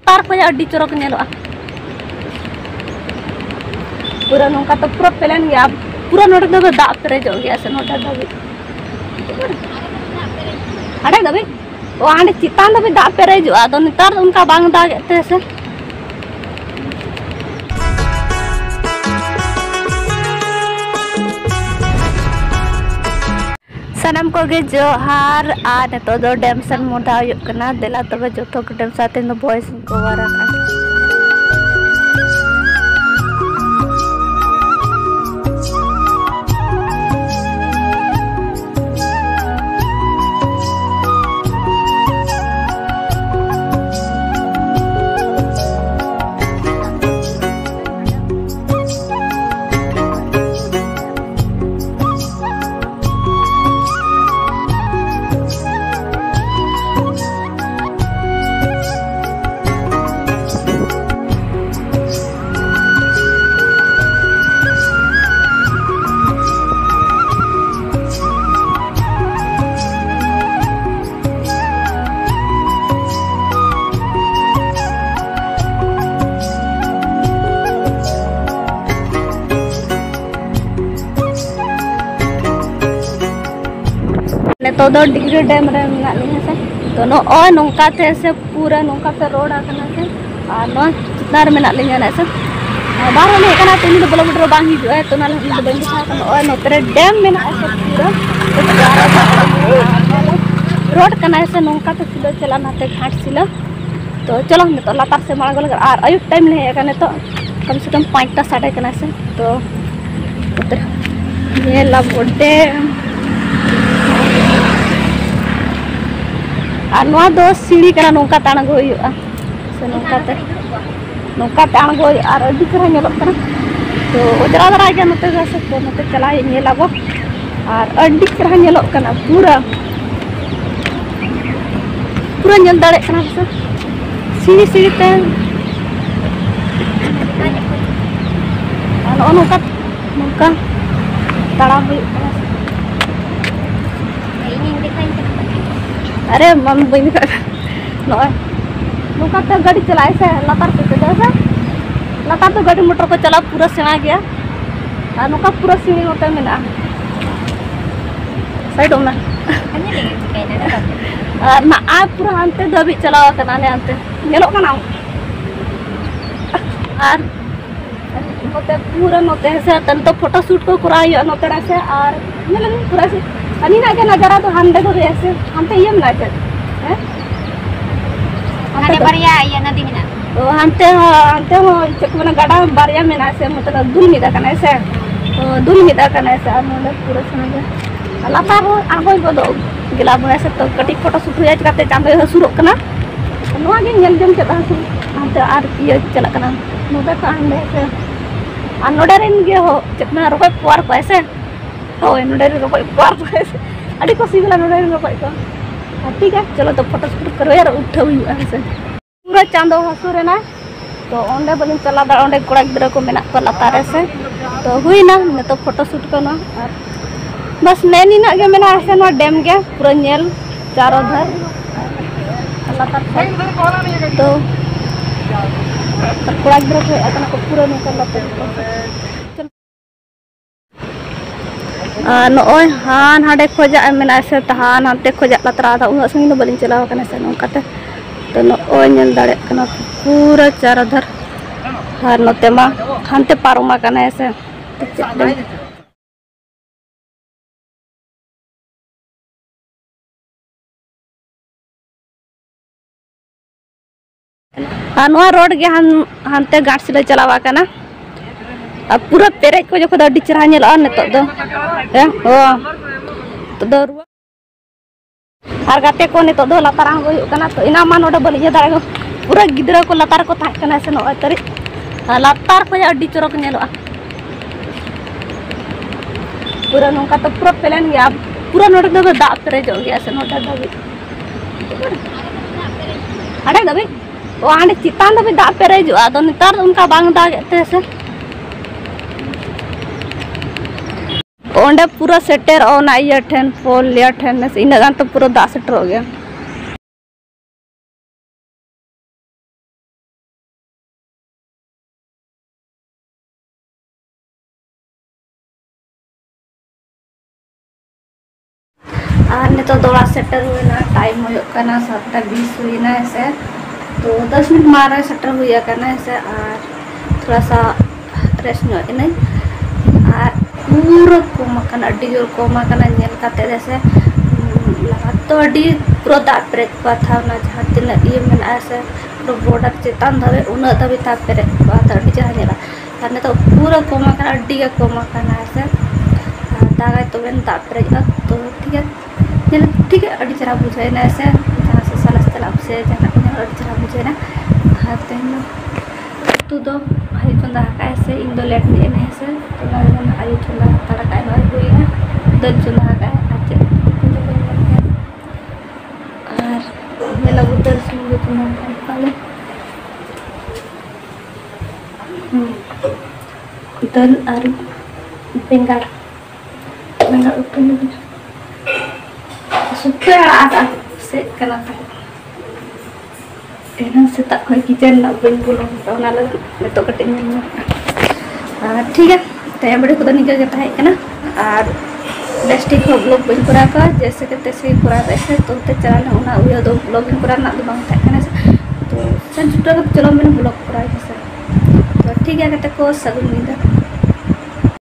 latar ko ya di corok nyeloa पूरा नौका तो पूरा प्लेन गया पूरा नोट दो दाग पेरेज हो गया से नोट दबी अड़े दबी वो आने चितान दबी दाग पेरेज हुआ तो नितार उनका बांग दाग से सनम को गे जोहार आ नेतो दो डैम सन मोटा हुयुग कना देला तबे जोथो को डैम साथे नो वॉइस को वारा तो दो डिग्री डैम रे मेना लिया से तो नो ओय नोंका ते से पूरा नोंका पे रोड आकना से आ नो चितार मेना लिया ना से बार में कना तीन किलोमीटर बांग ही जो है तो ना बंद था तो ओय नो तेरे डैम मेना से पूरा रोड कना से नोंका तो सिलो चला नाते घाट सिलो तो चलो तो लातार से मांगल और अयुब टाइम नहीं है कने तो कम से कम 5टा साढ़े कना से तो ये ला बोडे दो सीढ़ी कना नौका ताणगो हुआ से नौका ताणगो और अभी चेहरा ñelok कना तो ओजरा दरा गया नोते से तो नोते चला ñelaबो और अभी चेहरा ñelok कना पूरा पूरा ñel दाड़े कना से सीढ़ी सीढ़ी ते और नौका नौका ताड़ा हुआ अरे मम बन नौका तो गाड़ी चलाए से लातार पे लातार तो गाड़ी मोटर को चला पूरा सेना गया और नौका पूरा सीढ़ी होते मेना साइड होना और ना आ पूरा हानते दबी चलावा कना ने हानते ñelok कना और नोते पूरा नोते से तन तो फोटो शूट को करायो नोते से और ñelok पूरा से अनि ना के नजारा तो हांदे को ऐसे हांते ये ना चल हैं हांते बारिया ये नदी में ना तो हांते हो चकमना गाड़ा बारिया में ना से मतलब दूर मिदा कना से तो दूर मिदा कना से नोले पूरा समझ लाता हो आगो गोदो गिला बने से तो कटी फोटो शूट हुआ जाते चांदे सुरो कना नोआ गे ñel जम चला हांते आर ये चला कना नोबे का हांदे से आ नोडे रेन गे हो चकमना रोय पार पैसे ओ नोडे रोय पार पैसे अड़ी को सीगला नोडे रोय को ठीक है चलो तो फोटो शूट करो यार उठाओ हुआ से पूरा चांदो हसुरे ना तो ओंडे बलिन चला दा ओंडे कोड़ा गिद्रा को मेना को लातारे से तो हुई ना ने तो फोटो शूट करना और बस नैनी ना गे मेना ऐसे ना डैम गे पूरा ñel चारों धर लातार तो कोड़ा गिद्रा को एतना को पूरा निकल लाते नोय हान हाडे खोजा मेना से तहान हानते खोजा लातरा दा उन संगी बलिन चलाव कना से नोकाते तो नोय ñel दाड़े कना पूरा चारों धर हार नोते मा हानते पारोमा कना से नोआ रोड गे हानते घाट सिले चलावा कना अब पूरा पेरेज को जो अड़ी चेहरा ñelok नितो दो ओ तो और गाते को नितो दो लातार हो कना तो इना मा नोडे बलिया दाड़े पूरा गिद्रा को लातार को थाक कना से नोय तरी लातार को अड़ी चोरक ñelok पूरा नौका तो पूरा प्लेन गया पूरा नोडे दो दाग पेरेज हो गया से नोडे दबी अड़े दबी वो आने चितान दबी दाग पेरेज हुआ तो नितार उनका बांग दाग से ओंडे पूरा सेटर ओना इया ठेन पोल लिया ठेन से इन तो पूरा दाग सेटर हो गया। और नितो दौड़ा सेटर हुआ टाइम होना 7:20 हुईना ऐसे तो 10 मिनट मारा सेटर हुआ करना ऐसे और थोड़ा सा रेस्ट नहीं और पूरा कम अड्डी जोर कम जैसे लगा तो अड्डी पूरा दाग पेरेज को था जहाँ तीन ये मेना ऐसे पूरा बॉर्डर चेतान धावे उन्ना धाबी दाग पेरेज को था अड्डी जहाँ नेला और नहीं तो पूरा कम अड्डी का कम ऐसे दागा तो दाग पेरेज तो ठीक है अड्डी चरा बुझाना ऐसे जहाँ से साल तलाब से जहाँ अड्डी चरा बुझाना हाँ तेन तू दो आई चंदा ऐसे इन दो लेट में ऐसे तो आई चंदा तड़का हुई दल चंदा और मेला उधर सुन तुम्हारे दल और बेंगाड़ ऊपर सुपर आटा से कना एना से तक कोई किचन ना बन बोलो तो ना लगे मैं तो कटिंग में ठीक है तो बड़े को निकल जाता है ना और प्लास्टिक को ब्लॉग बन करा का जैसे कि तैसे ही करा वैसे तो ते चलाना होना वो दो ब्लॉग करा ना दो बांग था तो सन छुट्टा चलो मैंने ब्लॉग करा जैसे तो ठीक है कहते को सगुन नींद